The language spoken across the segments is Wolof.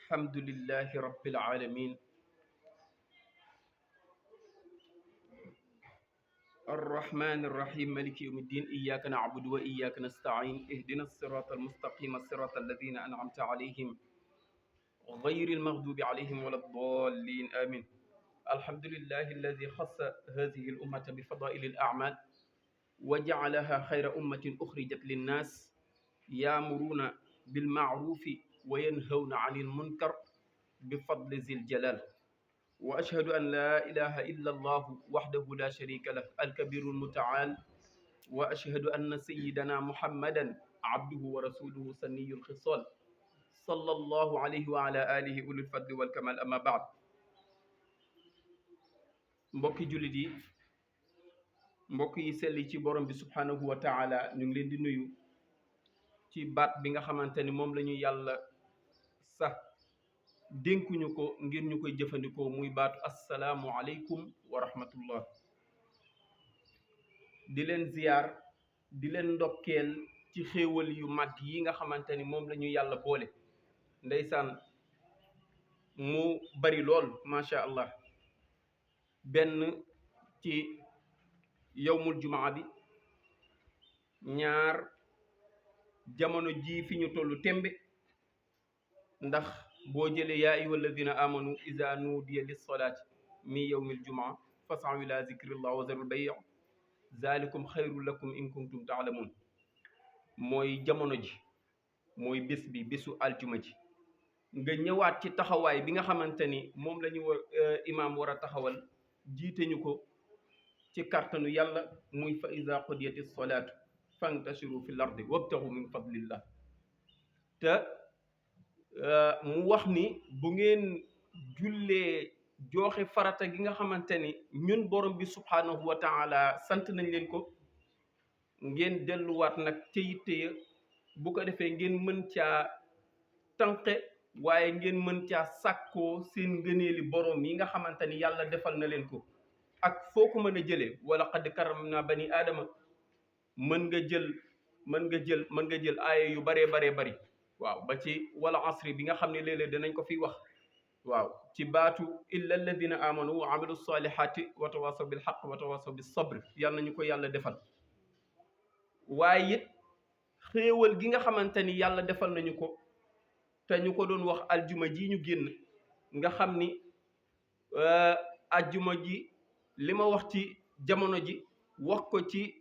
الحمد لله رب العالمين الرحمن الرحيم مالك يوم الدين إياك نعبد وإياك نستعين اهدنا الصراط المستقيم الصراط الذين أنعمت عليهم غير المغضوب عليهم ولا الضالين آمين. الحمد لله الذي خص هذه الأمة بفضائل الأعمال وجعلها خير أمة أخرجت للناس يأمرون بالمعروف وينهون عن المنكر بفضل ذي الجلال. وأشهد أن لا إله إلا الله وحده لا شريك له الكبير المتعال. وأشهد أن سيدنا محمدا عبده ورسوله سني الخصال صلى الله عليه وعلى آله أولي الفضل والكمال. أما بعد mbokki jullit yi mbokk yi selli ci borom bi subhanahu wa taala ñu ngi leen di nuyu ci baat bi nga xamante ni moom la ñu yàlla sax dénkuñu ko ngir ñu koy jëfandikoo muy baatu assalaamu aleykum wa rahmatullah. di leen ziyaar di leen ndokkeel ci xéewal yu mag yi nga xamante ni moom la ñu yàlla boole ndeysaan mu bari lool macha allah. benn ci yowmul jumaa bi, ñaar jamono ji fi ñu tollu tembe, ndax boo jëlee yaa ayyuha alladina amanu iza nuudiya lissolaati min yowmil jumaa fasaw ila zikrillah wa zarul bay' zalikum xayrun lakum in kuntum taalamun. mooy jamono ji, mooy bés bi, bésu aljuma ji, nga ñëwaat ci taxawaay bi nga xamante ni moom la ñu imaam war a taxawal jiite ñu ko ci kàttanu yàlla, muy fa iza qudiyati salaatu fantashiru fil ardi wabtaxu min fadlillah. te mu wax ni bu ngeen jullee jooxe farata gi nga xamante ni ñun borom bi subhanahu wa taala sant nañ leen ko, ngeen delluwaat nag ca yitte ya, bu ko defee ngeen mën caa tànqe, waaye ngeen mën caa sàkkoo seen ngëneeli borom yi nga xamante ni yàlla defal na leen ko ak foo ko mën a jëlee. wala qad karamna bani aadama, mën nga jël aaya yu baree bari, waaw, ba ci wala asri bi nga xam ne léeg-léeg danañ ko fi wax, waaw, ci baatu illa alladina amanu wa amilu salihati wa tawasaw bil haqq wa tawasaw bis sabr. yàlla nañu ko yàlla defal. waaye it xéewal gi nga xamante ni yàlla defal nañu ko te ñu ko doon wax aljuma ji ñu génn, nga xam ni aljuma ji li ma wax ci jamono ji wax ko ci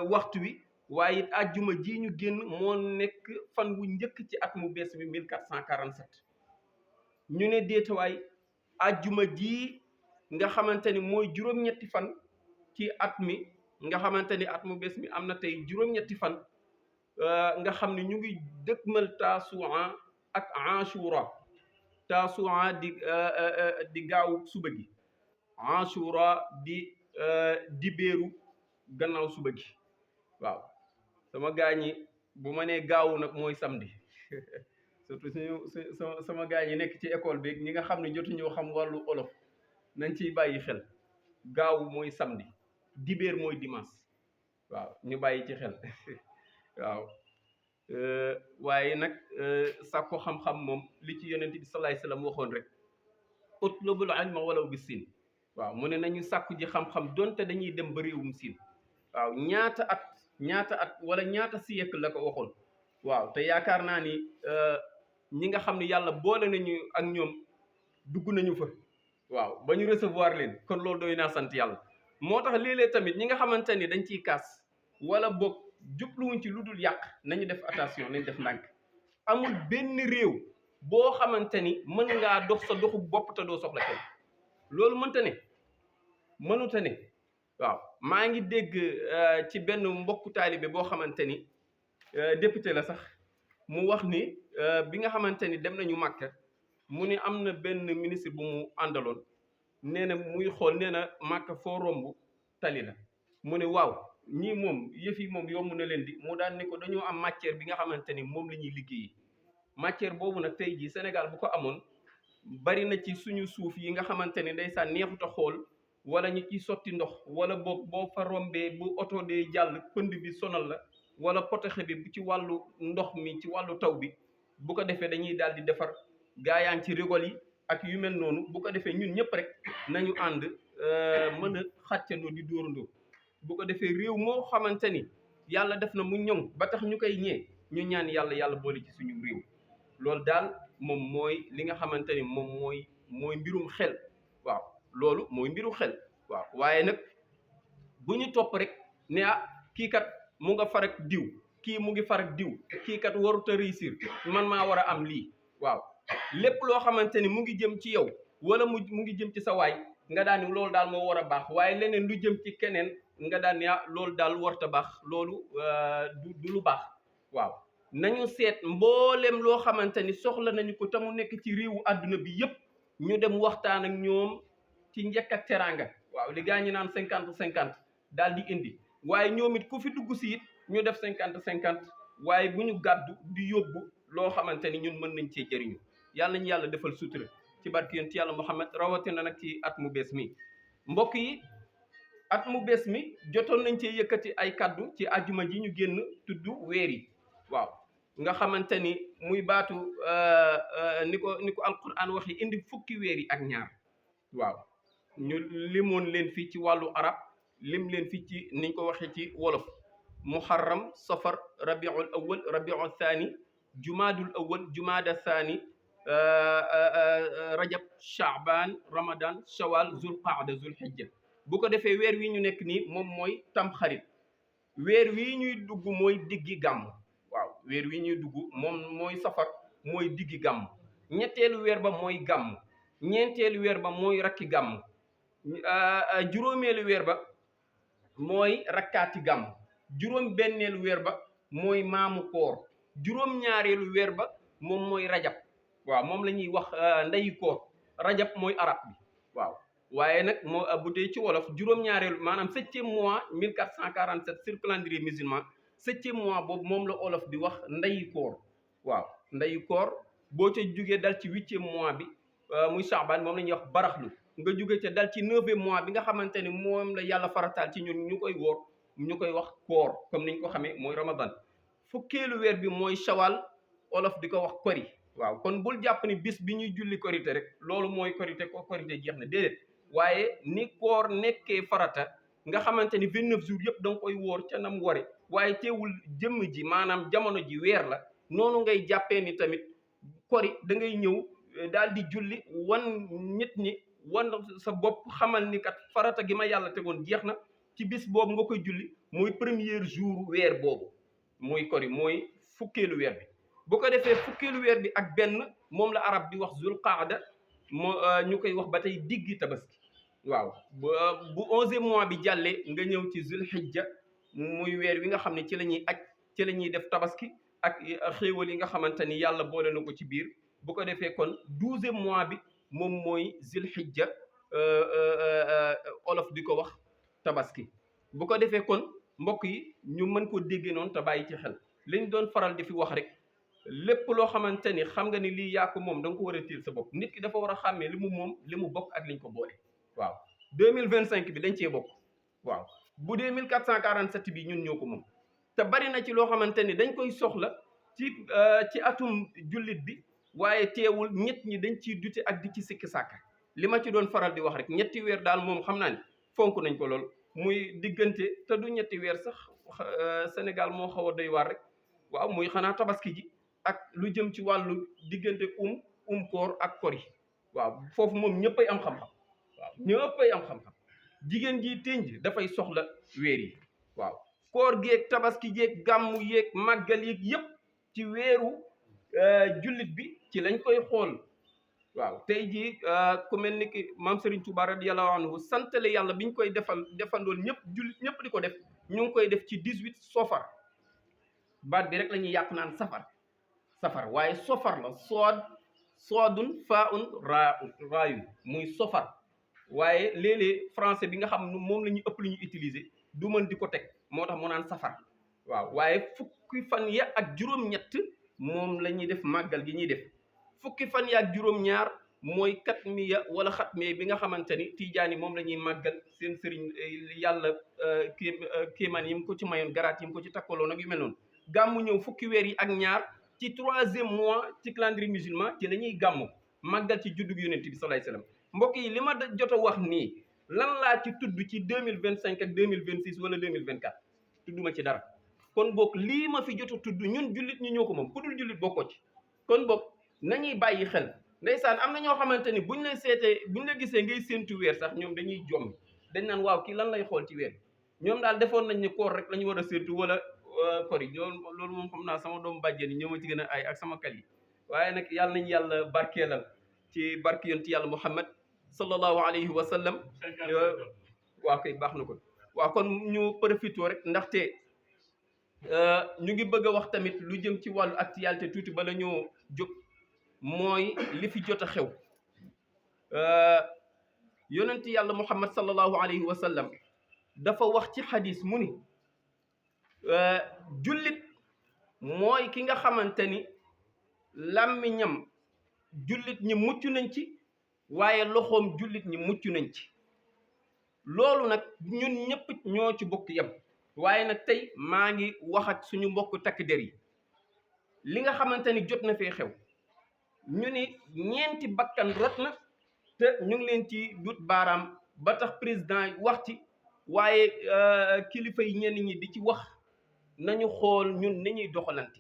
waxtu wi, waaye it aljuma ji ñu génn moo nekk fan wu njëkk ci at mu bees bi 1447. ñu ne déetawaay aljuma ji nga xamante ni mooy juróom-ñetti fan ci at mi, nga xamante ni at mu bees mi am na tey juróom-ñetti fan, nga xam ne ñu ngi dëkkmal taasuwaan ak ashura. taasuwaa di gaaw suba gi, ashura di béeru gannaaw suba gi. waaw, sama gaañi bu ma nee gaawu nag mooy samedi surtout sama gaañi nekk ci école bi ñi nga xam ne jotuñoo xam wàllu olof nañ ciy bàyyi xel. gaawu mooy samedi, dibéer mooy dimanche. waaw, ñu bàyyi ci xel waaw. waaye nag sàkko xam-xam moom li ci yonent bi sallallahu alayhi wasallam waxoon rek, utlubul ilma walaw bi siin. waaw, mu ne nañu sàkku ji xam-xam donte dañuy dem ba réewum siin. waaw, ñaata at wala ñaata siècle la ko waxoon. waaw, te yaakaar naa ni ñi nga xam ne yàlla boole nañu ak ñoom dugg nañu fa. waaw, ba ñu recevoir leen, kon loolu doy naa sant yàlla. moo tax léeg-léeg tamit ñi nga xamante ni dañ ciy kaas wala boog jubluwuñ ci lu dul yàq, nañu def attention, nañ def ndànk. amul benn réew boo xamante ni mën ngaa dox sa doxu bopp te doo soxla kenn. loolu mënuta ne. waaw, maa ngi dégg ci benn mbokku taalibe boo xamante ni député la sax, mu wax ni bi nga xamante ni dem nañu Màkka, mu ni am na benn ministre bu mu àndaloon, nee na muy xool, nee na Màkka foo romb tali la. mu ne waaw, ñii moom yëf yi moom yomb na leen di. mu daan ni ko dañoo am matière bi nga xamante ni moom la ñuy liggéeyi. matière boobu nag tey jii Sénégal bu ko amoon, bari na ci suñu suuf yi nga xamante ni ndeysaan neexut a xool, wala ñu ciy sotti ndox, wala boo fa rombee bu oto dee jàll pënd bi sonal la, wala potexe bi ci wàllu ndox mi, ci wàllu taw bi. bu ko defee dañuy daal di defar gaa yaa ngi ci rigole yi ak yu mel noonu. Bu ko defee ñun ñëpp rek nañu ànd mën a xàccandoo di dóorandoo. Bu ko defee réew moo xamante ni yàlla def na mu ñoŋ ba tax ñu koy ñee ñu ñaan yàlla boole ci suñu réew. loolu daal moom mooy li nga xamante ni moom mooy mbirum xel. waaw loolu mooy mbirum xel. waaw waaye nag bu ñu topp rek ne kii kat mu nga farak diw, kii mu ngi farak diw, kii kat warut a réussir, man maa war a am lii. waaw lépp loo xamante ni mu ngi jëm ci yow wala mu ngi jëm ci sa waay nga daan ni loolu daal moo war a baax, waaye leneen lu jëm ci keneen nga daan ni loolu daal warta baax, loolu du lu baax. waaw nañu seet mboolem loo xamante ni soxla nañu ko te mu nekk ci réewu àdduna bi yëpp ñu dem waxtaan ak ñoom ci njëkk ak teraanga. waaw li gaa ñi naan 50-50 daal di indi, waaye ñoom it ku fi dugg si it ñu def 50-50, waaye bu ñu gàddu di yóbbu loo xamante ni ñun mën nañ cee jëriñu. yàlla nañu yàlla defal sutura ci barke yonent yàlla Muhammad, rawatina nag ci at mu bees mi. mbokk yi, at mu bees mi jotoon nañ cee yëkkati ay kaddu ci ajuma ji ñu génn tudd weer yi. waaw nga xamante ni muy baatu ni ko alquran waxi indi fukki weer yi ak ñaar. waaw ñu limoon leen fii ci wàllu arab, lim leen fii ci niñ ko waxee ci wolof: muharram, safar, rabiul awal, rabiul thani, jumaadul awal, jumaada thani, rajab, shaaban, ramadan, shawal, zulqaada, zulhijja. bu ko defee weer wi ñu nekk nii moom mooy tamxarit. weer wi ñuy dugg mooy diggi gàmm. waaw weer wi ñuy dugg moom mooy safar, mooy diggi gàmm. ñetteelu weer ba mooy gàmm. ñeenteelu weer ba mooy rakki gàmm. juróomeelu weer ba mooy rakkaati gàmm. juróom benneelu weer ba mooy maamu koor. juróom ñaareelu weer ba moom mooy rajab. waaw moom la ñuy wax ndeyu koor. rajab mooy arab bi. waaw waaye nag moo bu dee ci wolof juróom ñaareelu maanaam 7e mois 1447 sur calendrier musulman, 7e mois boobu moom la olof di wax ndeyu koor. waaw ndeyu koor boo ca jugee dal ci 8e mois bi muy Shaaban, moom la ñuy wax baraxlu. nga jóge ca dal ci 9e mois bi nga xamante ni moom la yàlla farataal ci ñun ñu koy woor, ñu koy wax koor comme niñ ko xamee mooy ramadan. fukkeelu weer bi mooy shawal, olof di ko wax kori. waaw kon bul jàpp ni bis bi ñuy julli korité rek loolu mooy korité ko korité jeex na, déedéet. waaye ni koor nekkee farata nga xamante ni 29 jours yëpp da nga koy woor ca nam ware, waaye teewul jëmm ji maanaam jamono ji weer la, noonu ngay jàppee ni tamit kori da ngay ñëw daal di julli wan nit ñi, wan sa bopp xamal ni kat farata gi ma yàlla tegoon jeex na. ci bis boobu nga koy julli mooy premier jour weer boobu mooy kori, mooy fukkeelu weer bi. bu ko defee fukkeelu weer bi ak benn moom la arab di wax zulqaada, ñu koy wax ba tey diggi tabaski. waaw bu 11e mois bi jàllee nga ñëw ci zulhijja, muy weer wi nga xam ne ci la ñuy aj, ci la ñuy def tabaski ak xéewal yi nga xamante ni yàlla boole na ko ci biir. bu ko defee kon 12e mois bi moom mooy zulhijja, olof di ko wax tabaski. bu ko defee kon mbokk yi ñu mën ko déggee noonu te bàyyi ci xel liñ doon faral di fi wax rek, lépp loo xamante ni xam nga ni lii yaa ko moom da nga ko war a tiir sa bopp. nit ki dafa war a xàmmee li mu moom, li mu bokk ak liñ ko boole. waaw 2025 bi dañ cee bokk. waaw bu dee 1447 bi ñun ñoo ko moom, te bari na ci loo xamante ni dañ koy soxla ci atum jullit bi, waaye teewul ñett ñi dañ ciy dute ak di ci sikki sàkka. li ma ci doon faral di wax rek, ñetti weer daal moom xam naa ni fonk nañ ko lool, muy diggante te du ñetti weer sax. Sénégal moo xaw a doy waar rek. waaw muy xanaa tabaski ji ak lu jëm ci wàllu diggante koor ak kori. waaw foofu moom ñëppay am xam-xam. waaw ñëppay am xam-xam. jigéen ji tënj dafay soxla weer yi. waaw koor geeg tabaski geeg gàmmu yeeg màggal yeeg yëpp ci weeru jullit bi ci lañ koy xool. waaw tey jii ku mel ni ki maam Serigne Touba radiyallahu anhu santale yàlla bi ñu koy defandool ñëpp jullit ñëpp di ko def, ñu ngi koy def ci 18 sofar. baat bi rek la ñuy yàq naan safar waaye sofar la, soodun faun raayun muy sofar. waaye léeg-léeg français bi nga xam moom la ñuy ëpp lu ñu utiliser du mën di ko teg, moo tax mu naan safar. waaw waaye fukki fan ya ak juróom-ñett moom la ñuy def màggal gi ñuy def. fukki fan ya ak juróom-ñaar mooy katmiya wala xatmiya bi nga xamante ni tijaan yi moom la ñuy màggal seen sëriñ yàlla kéemaan yi mu ko ci mayoon, garaat yi mu ko ci takkaloon ak yu mel noonu. gàmmu ñëw fukki weer yi ak ñaar ci 3e mois ci calendrier musulman ci la ñuy gàmmu màggal ci juddug yonent bi sallallahu alayhi wasallam mbokk yi li ma jot a wax nii lan laa ci tudd ci 2025 ak 2026 wala 2024 tudduma ci dara kon boog lii ma fi jot a tudd ñun jullit ñi ñoo ko moom ku dul jullit bokkoo ci kon boog nañuy bàyyi xel ndeysaan am na ñoo xamante ni buñ la seetee buñ la gisee ngay séentu weer sax ñoom dañuy jommi dañ naan waaw kii lan lay xool ci weer ñoom daal defoon nañ ne koor rek la ñu war a séentu wala kor yi loolu moom xam naa sama doomu bàjjen yi ñoo ma ci gën a ay ak sama kal yi waaye nag yàlla nañu yàlla barkeelal ci barke yonent yàlla Muhammad sallallahu alayhi wa sallam waaw kay baax na ko waaw kon ñu profité rek ndaxte ñu ngi bëgg a wax tamit lu jëm ci wàllu actualité tuuti bala ñoo jóg mooy li fi jot a xew yonent yàlla Muhammad sallallahu alayhi wa sallam dafa wax ci xadis mu ni jullit mooy ki nga xamante ni làmmiñam jullit ñi mucc nañ ci waaye loxoom jullit ñi mucc nañ ci loolu nag ñun ñëpp ñoo ci bokk yem waaye nag tey maa ngi wax ak suñu mbokk takk der yi li nga xamante ni jot na fee xew ñu ni ñeenti bakkan rot na te ñu ngi leen ci dut baaraam ba tax président wax ci waaye kilifa yi ñenn ñi di ci wax nañu xool ñun ni ñuy doxalante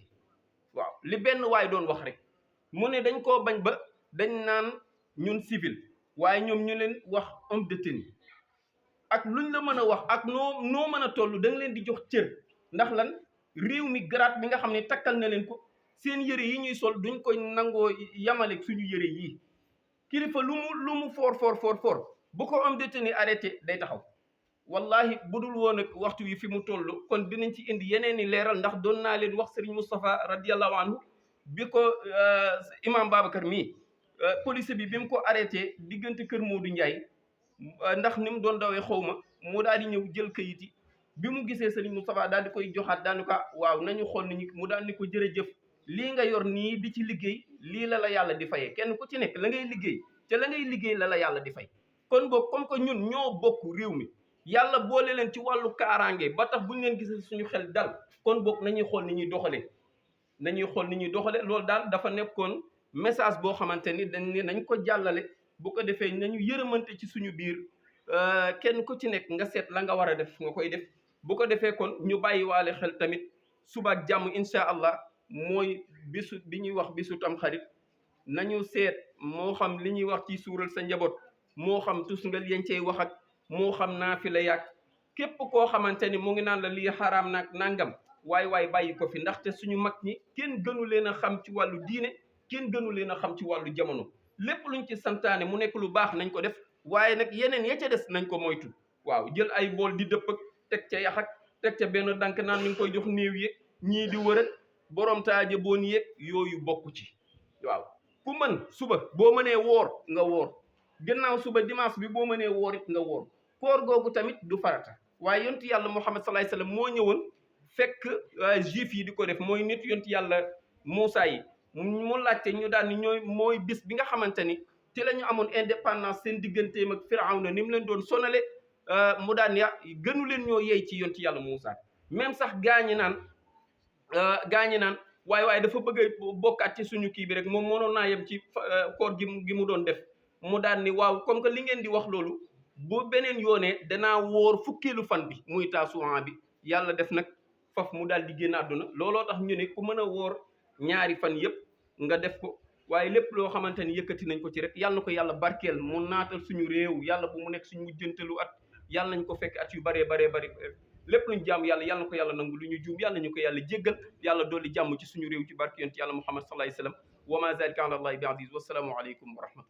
waaw li benn waay doon wax rek mu ne dañ koo bañ ba dañ naan ñun civil waaye ñoom ñu leen wax homme de tenue ak luñ la mën a wax ak noo mën a toll da nga leen di jox cër ndax lan réew mi grade bi nga xam ne takkal na leen ko seen yëre yi ñuy sol duñ koy nangoo yamale suñu yëre yi kilifa lu mu foor bu ko homme de tenue arrêté day taxaw wallahi budul woon ak waxtu wi fi mu toll kon dinañ ci indi yeneen i leeral ndax doon naa leen wax Serigne Moustapha radiyallahu anhu bi ko imam Babacar mii police bi mu ko arrêté diggante kër Modou Ndiaye ndax ni mu doon dawee xawma mu daal di ñëw jël kayit yi bi mu gisee Serigne Moustapha daal di koy joxaat daal di ko waaw nañu xool ni mu daal di ko jërëjëf lii nga yor nii di ci liggéey lii la yàlla di fayee kenn ku ci nekk la ngay liggéey te la ngay liggéey la yàlla di fay kon boog comme que ñun ñoo bokk réew mi yàlla boole leen ci wàllu kaaraange ba tax buñ leen gisee suñu xel dal kon boog nañuy xool ni ñuy doxalee loolu daal dafa nekkoon message boo xamante ni dañ ne nañ ko jàllale bu ko defee nañu yërëmante ci suñu biir kenn ku ci nekk nga seet la nga war a def nga koy def bu ko defee kon ñu bàyyi waale xel tamit suba ak jàmm incha allah mooy bisu bi ñuy wax bisu tamxarit nañu seet moo xam li ñuy wax ci suural sa njaboot moo xam tus nga leen cay wax ak moo xam naa fi la yàgg képp koo xamante ni mu ngi naan la lii xaraam nag nangam waay bàyyi ko fi ndaxte suñu mag ñi kenn gënu leen a xam ci wàllu diine kenn gënu leen a xam ci wàllu jamono lépp luñ ci santaane mu nekk lu baax nañ ko def waaye nag yeneen ya ca des nañ ko moytu waaw jël ay bool di dëpp ak teg ca yax ak teg ca benn dank naan mi ngi koy jox néew yeeg ñii di wër ak borom taaje boon yeeg yooyu bokku ci waaw ku mën suba boo mënee woor nga woor gannaaw suba dimanche bi boo mënee woor it nga woor koor googu tamit du farata waaye yontu yàlla Muhammad sallallahu alayhi wasallam moo ñëwoon fekk juif yi di ko def mooy nit yontu yàlla Muusa yi mu laajte ñu daal ni mooy bis bi nga xamante ni ci la ñu amoon indépendance seen digganteem ak Firawna ni mu leen doon sonale mu daan ya gënu leen ñoo yey ci yontu yàlla Muusa même sax gaañi naan waaye dafa bëgg a bokkaat ci suñu kii bi rek moom mënoon naa yem ci koor gi mu doon def mu daan ni waaw comme que li ngeen di wax loolu bu beneen yoonee danaa wóor fukkeelu fan bi muy taasuwaan bi yàlla def nag faf mu daal di génn àdduna looloo tax ñu ne ku mën a wóor ñaari fan yëpp nga def ko waaye lépp loo xamante ni yëkkati nañ ko ci rek yàlla na ko yàlla barkeel mu naatal suñu réew yàlla bu mu nekk suñu mujjantalu at yàlla nañ ko fekk at yu baree lépp luñ jàmm yàlla na ko yàlla nangu lu ñu juum yàlla ñu ko yàlla jéggal yàlla dolli jàmm ci suñu réew ci barke yonent yàlla Muhammad sallallahu alayhi wa sallam wa ma zalika ala allahi bi aziz wassalaamu aleykum wa rahmatullah